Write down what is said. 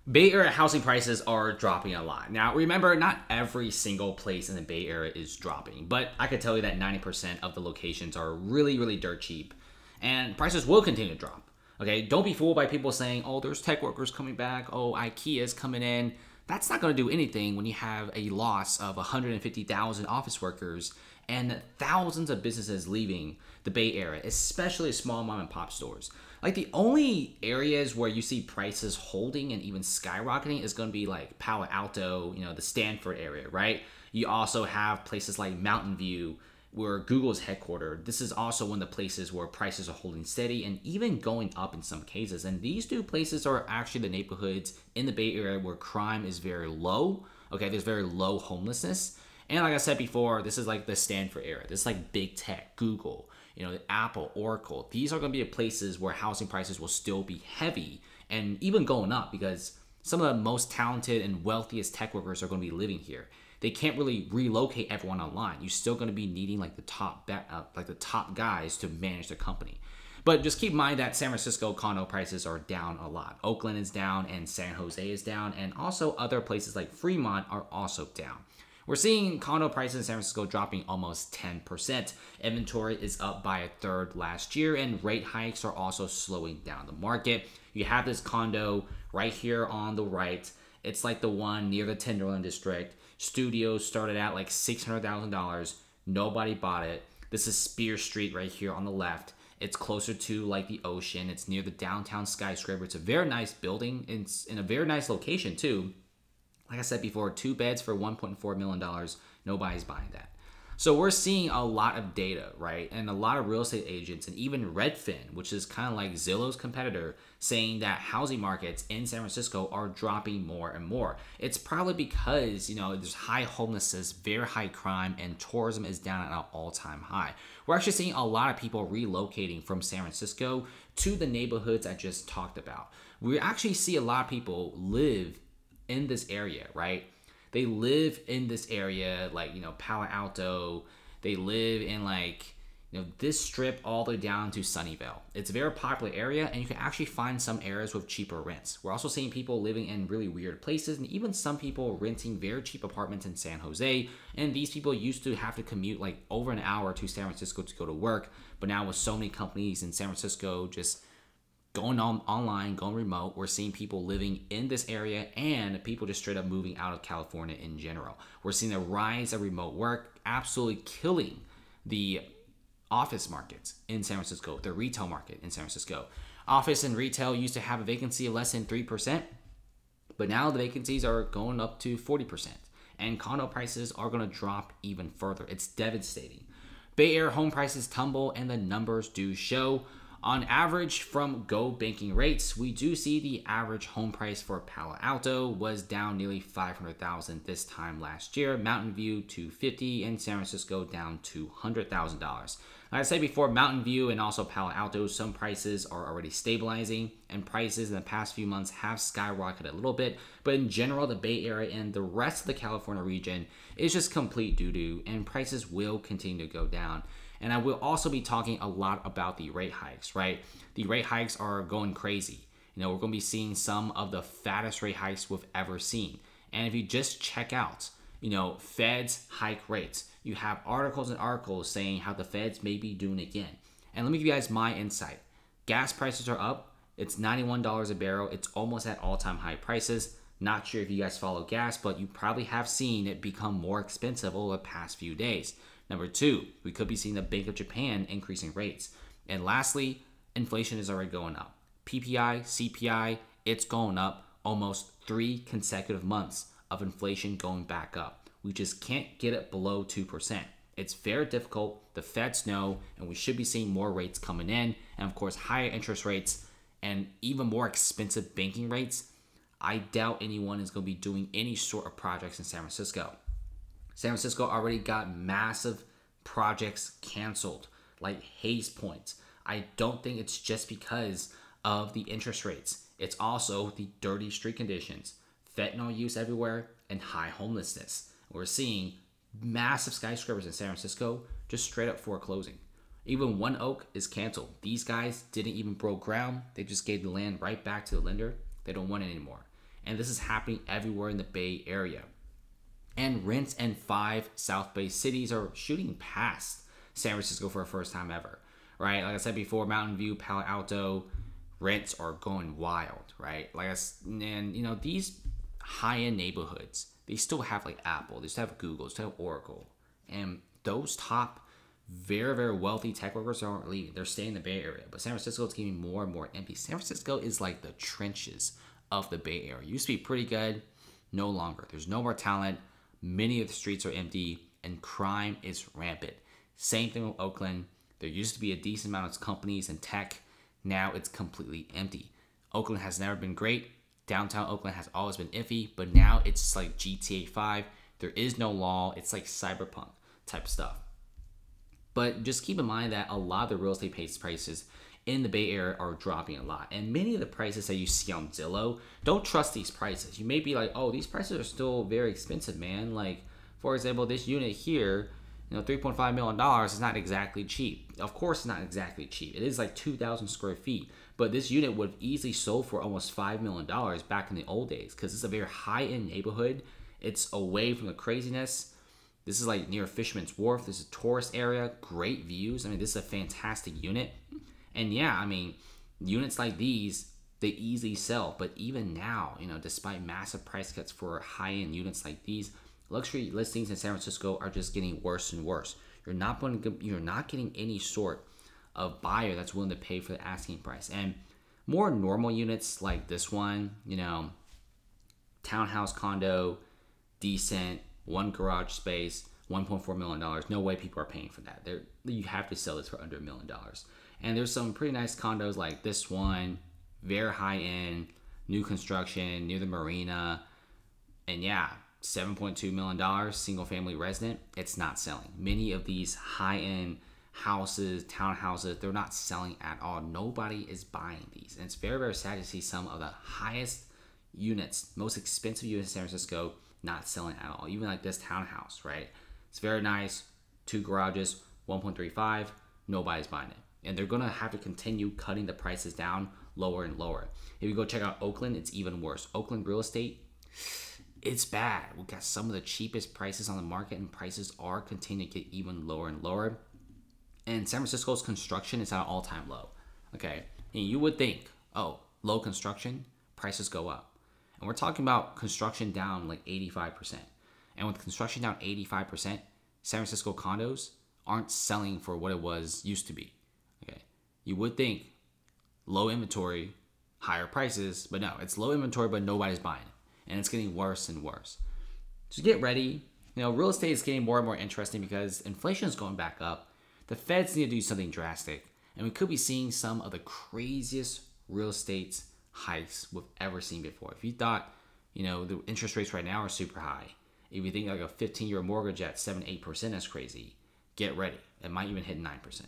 Bay Area housing prices are dropping a lot. Now, remember, not every single place in the Bay Area is dropping, but I could tell you that 90% of the locations are really, really dirt cheap, and prices will continue to drop. Okay, don't be fooled by people saying, oh, there's tech workers coming back, oh, IKEA is coming in. That's not going to do anything when you have a loss of 150,000 office workers and thousands of businesses leaving the Bay Area, especially small mom and pop stores. Like the only areas where you see prices holding and even skyrocketing is going to be like Palo Alto, the Stanford area, right? You also have places like Mountain View, where Google's headquartered. This is also one of the places where prices are holding steady and even going up in some cases. And these two places are actually the neighborhoods in the Bay Area where crime is very low. Okay, there's very low homelessness. And like I said before, this is like the Stanford area. This is like big tech, Google, Apple, Oracle. These are going to be places where housing prices will still be heavy and even going up because some of the most talented and wealthiest tech workers are going to be living here. They can't really relocate everyone online. You're still going to be needing like the top guys to manage the company. But just keep in mind that San Francisco condo prices are down a lot. Oakland is down and San Jose is down, and also other places like Fremont are also down. We're seeing condo prices in San Francisco dropping almost 10%. Inventory is up by a third last year, and rate hikes are also slowing down the market. You have this condo right here on the right. It's like the one near the Tenderloin district. Studios started at like $600,000. Nobody bought it. This is Spear Street right here on the left. It's closer to like the ocean. It's near the downtown skyscraper. It's a very nice building. It's in a very nice location too. Like I said before, 2 beds for $1.4 million. Nobody's buying that. So we're seeing a lot of data, right? And a lot of real estate agents and even Redfin, which is kind of like Zillow's competitor, saying that housing markets in San Francisco are dropping more and more. It's probably because, there's high homelessness, very high crime, and tourism is down at an all-time high. We're actually seeing a lot of people relocating from San Francisco to the neighborhoods I just talked about. We actually see a lot of people live in this area, right? They live in this area, like, Palo Alto. They live in this strip all the way down to Sunnyvale. It's a very popular area, and you can actually find some areas with cheaper rents. We're also seeing people living in really weird places, and even some people renting very cheap apartments in San Jose. And these people used to have to commute like over an hour to San Francisco to go to work. But now with so many companies in San Francisco just going online, going remote, we're seeing people living in this area and people just straight up moving out of California in general. We're seeing a rise of remote work absolutely killing the office markets in San Francisco, the retail market in San Francisco. Office and retail used to have a vacancy of less than 3%, but now the vacancies are going up to 40%. And condo prices are going to drop even further. It's devastating. Bay Area home prices tumble, and the numbers do show. On average, from Go Banking Rates, we do see the average home price for Palo Alto was down nearly $500,000 this time last year. Mountain View $250,000, and San Francisco down $200,000. Like I said before, Mountain View and also Palo Alto, some prices are already stabilizing, and prices in the past few months have skyrocketed a little bit. But in general, the Bay Area and the rest of the California region is just complete doo-doo, and prices will continue to go down. And I will also be talking a lot about the rate hikes, right? The rate hikes are going crazy. We're going to be seeing some of the fattest rate hikes we've ever seen. And if you just check out, Feds hike rates, you have articles and articles saying how the Feds may be doing it again. And let me give you guys my insight. Gas prices are up. It's $91 a barrel. It's almost at all-time high prices. Not sure if you guys follow gas, but you probably have seen it become more expensive over the past few days. Number 2, we could be seeing the Bank of Japan increasing rates. And lastly, inflation is already going up. PPI, CPI, it's going up almost 3 consecutive months of inflation going back up. We just can't get it below 2%. It's very difficult. The Feds know, and we should be seeing more rates coming in. And of course, higher interest rates and even more expensive banking rates. I doubt anyone is going to be doing any sort of projects in San Francisco. San Francisco already got massive projects canceled, like Hayes Point. I don't think it's just because of the interest rates. It's also the dirty street conditions, fentanyl use everywhere, and high homelessness. We're seeing massive skyscrapers in San Francisco just straight up foreclosing. Even One Oak is canceled. These guys didn't even break ground. They just gave the land right back to the lender. They don't want it anymore. And this is happening everywhere in the Bay Area. And rents in 5 South Bay cities are shooting past San Francisco for the first time ever, right? Like I said before, Mountain View, Palo Alto, rents are going wild, right? And you know, these high-end neighborhoods, they still have like Apple, they still have Google, they still have Oracle. And those top, very, very wealthy tech workers aren't leaving. They're staying in the Bay Area. But San Francisco is getting more and more empty. San Francisco is like the trenches of the Bay Area. It used to be pretty good, no longer. There's no more talent. Many of the streets are empty, and crime is rampant. Same thing with Oakland. There used to be a decent amount of companies and tech. Now it's completely empty. Oakland has never been great. Downtown Oakland has always been iffy, but now it's like GTA 5. There is no law. It's like cyberpunk type stuff. But just keep in mind that a lot of the real estate prices in the Bay Area are dropping a lot. And many of the prices that you see on Zillow, don't trust these prices. You may be like, oh, these prices are still very expensive, man. Like, for example, this unit here, you know, $3.5 million is not exactly cheap. Of course, it's not exactly cheap. It is like 2,000 square feet. But this unit would have easily sold for almost $5 million back in the old days because it's a very high-end neighborhood. It's away from the craziness. This is like near Fisherman's Wharf. This is a tourist area. Great views. I mean, this is a fantastic unit. And yeah, I mean, units like these, they easily sell. But even now, you know, despite massive price cuts for high-end units like these, luxury listings in San Francisco are just getting worse and worse. You're not getting any sort of buyer that's willing to pay for the asking price. And more normal units like this one, you know, townhouse condo, decent, 1 garage space, $1.4 million. No way people are paying for that. You have to sell this for under $1 million. And there's some pretty nice condos like this one, very high end, new construction near the marina. And yeah, $7.2 million, single family resident. It's not selling. Many of these high end houses, townhouses, they're not selling at all. Nobody is buying these. And it's very, very sad to see some of the highest units, most expensive units in San Francisco, not selling at all. Even like this townhouse, right? It's very nice. 2 garages, 1.35. Nobody's buying it. And they're going to have to continue cutting the prices down lower and lower. If you go check out Oakland, it's even worse. Oakland real estate, it's bad. We got some of the cheapest prices on the market, and prices are continuing to get even lower and lower. And San Francisco's construction is at an all-time low. Okay, and you would think, oh, low construction, prices go up. And we're talking about construction down like 85%. And with construction down 85%, San Francisco condos aren't selling for what it was used to be. Okay, you would think low inventory, higher prices, but no, it's low inventory, but nobody's buying it. And it's getting worse and worse. So get ready. You know, real estate is getting more and more interesting because inflation is going back up. The Feds need to do something drastic. And we could be seeing some of the craziest real estate hikes we've ever seen before. If you thought, you know, the interest rates right now are super high, if you think like a 15-year mortgage at 7-8%, that's crazy. Get ready. It might even hit 9%.